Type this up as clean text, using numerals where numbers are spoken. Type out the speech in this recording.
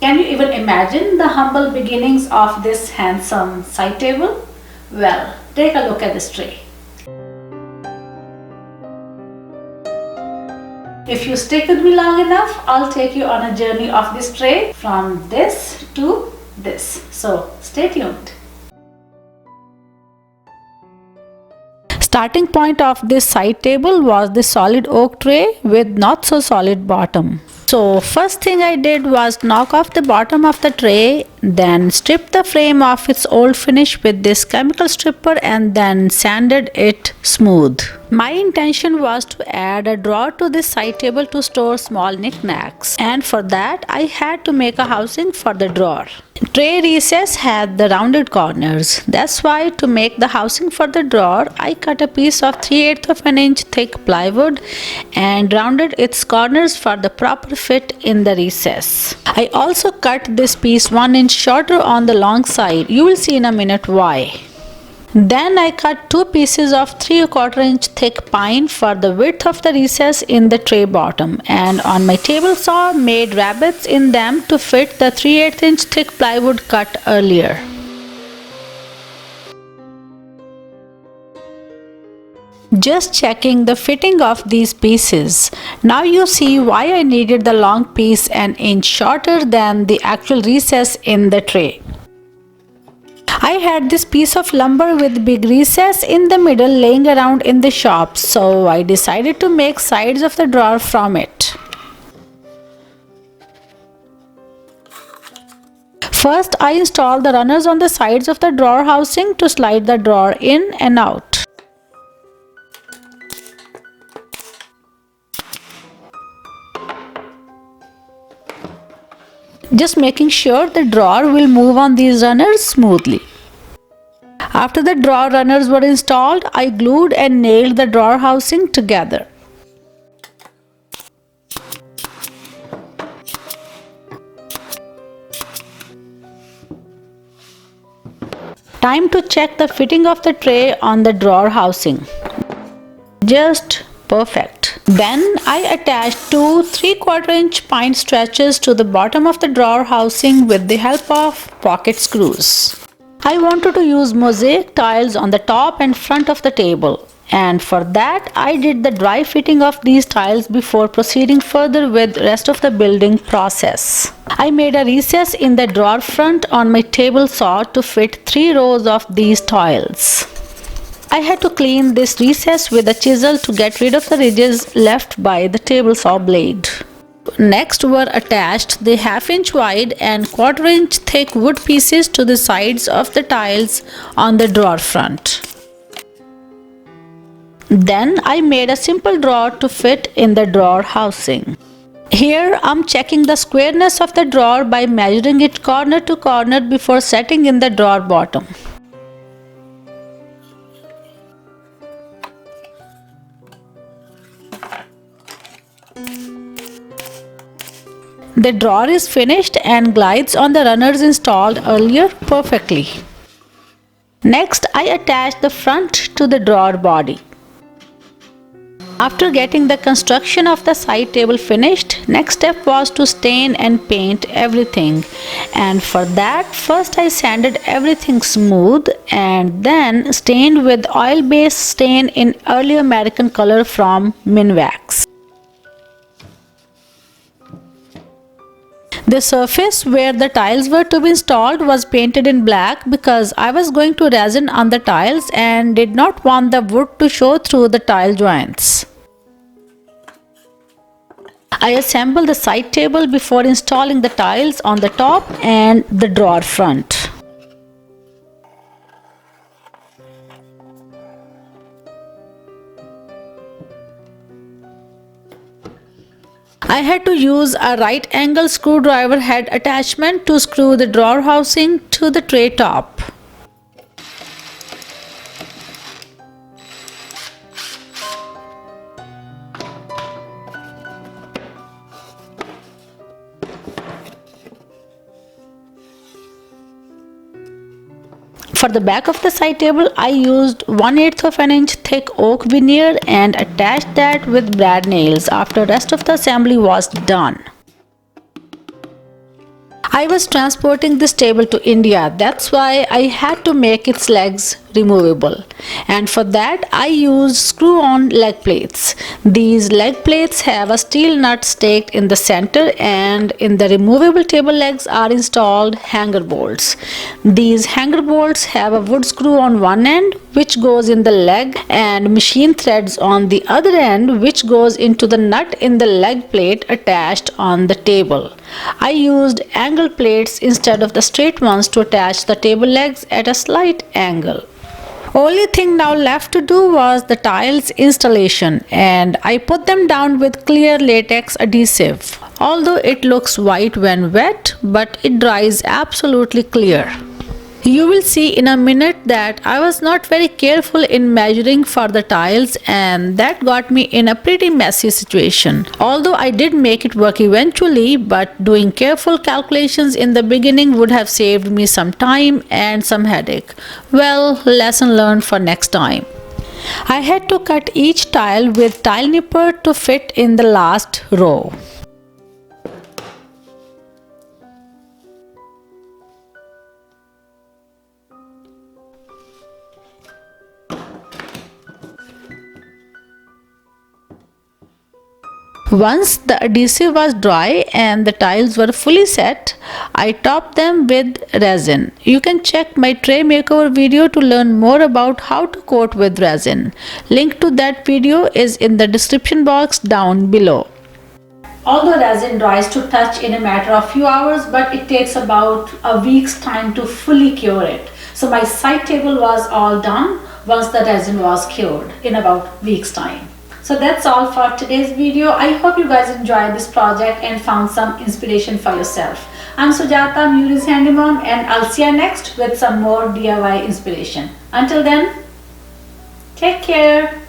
Can you even imagine the humble beginnings of this handsome side table? Well, take a look at this tray. If you stick with me long enough, I'll take you on a journey of this tray from this to this. So stay tuned. Starting point of this side table was the solid oak tray with not so solid bottom. So first thing I did was knock off the bottom of the tray, then strip the frame of its old finish with this chemical stripper and then sanded it smooth. My intention was to add a drawer to this side table to store small knickknacks, and for that I had to make a housing for the drawer. Tray recess had the rounded corners. That's why to make the housing for the drawer, I cut a piece of 3/8 of an inch thick plywood and rounded its corners for the proper fit in the recess. I also cut this piece 1 inch shorter on the long side. You will see in a minute why. Then I cut 2 pieces of 3/4 inch thick pine for the width of the recess in the tray bottom, and on my table saw made rabbets in them to fit the 3/8 inch thick plywood cut earlier. Just checking the fitting of these pieces. Now you see why I needed the long piece an inch shorter than the actual recess in the tray. I had this piece of lumber with big recess in the middle laying around in the shop, so I decided to make sides of the drawer from it. First, I installed the runners on the sides of the drawer housing to slide the drawer in and out. Just making sure the drawer will move on these runners smoothly. After the drawer runners were installed, I glued and nailed the drawer housing together. Time to check the fitting of the tray on the drawer housing. Just perfect. Then I attached 2 3/4 inch pine stretchers to the bottom of the drawer housing with the help of pocket screws. I wanted to use mosaic tiles on the top and front of the table, and for that I did the dry fitting of these tiles before proceeding further with rest of the building process. I made a recess in the drawer front on my table saw to fit 3 rows of these tiles. I had to clean this recess with a chisel to get rid of the ridges left by the table saw blade. Next were attached the 1/2 inch wide and 1/4 inch thick wood pieces to the sides of the tiles on the drawer front. Then I made a simple drawer to fit in the drawer housing. Here I'm checking the squareness of the drawer by measuring it corner to corner before setting in the drawer bottom. The drawer is finished and glides on the runners installed earlier perfectly. Next, I attached the front to the drawer body. After getting the construction of the side table finished, next step was to stain and paint everything. And for that, first I sanded everything smooth and then stained with oil-based stain in early American color from Minwax. The surface where the tiles were to be installed was painted in black because I was going to resin on the tiles and did not want the wood to show through the tile joints. I assembled the side table before installing the tiles on the top and the drawer front. I had to use a right angle screwdriver head attachment to screw the drawer housing to the tray top. For the back of the side table, I used 1/8 of an inch thick oak veneer and attached that with brad nails after rest of the assembly was done. I I was transporting this table to India. That's why I had to make its legs removable. And for that I used screw-on leg plates. These leg plates have a steel nut staked in the center, and in the removable table legs are installed hanger bolts. These hanger bolts have a wood screw on one end which goes in the leg and machine threads on the other end which goes into the nut in the leg plate attached on the table. I used angle plates instead of the straight ones to attach the table legs at a slight angle. Only thing now left to do was the tiles installation, and I put them down with clear latex adhesive. Although it looks white when wet, but it dries absolutely clear. You will see in a minute that I was not very careful in measuring for the tiles, and that got me in a pretty messy situation. Although I did make it work eventually, but doing careful calculations in the beginning would have saved me some time and some headache. Well, lesson learned for next time. I had to cut each tile with tile nipper to fit in the last row. Once the adhesive was dry and the tiles were fully set, I topped them with resin. You can check my tray makeover video to learn more about how to coat with resin. Link to that video is in the description box down below. Although resin dries to touch in a matter of few hours, but it takes about a week's time to fully cure it. So my side table was all done once the resin was cured in about week's time. So that's all for today's video. I hope you guys enjoyed this project and found some inspiration for yourself. I'm Sujata, Muri's Handy Mom, and I'll see you next with some more DIY inspiration. Until then, take care.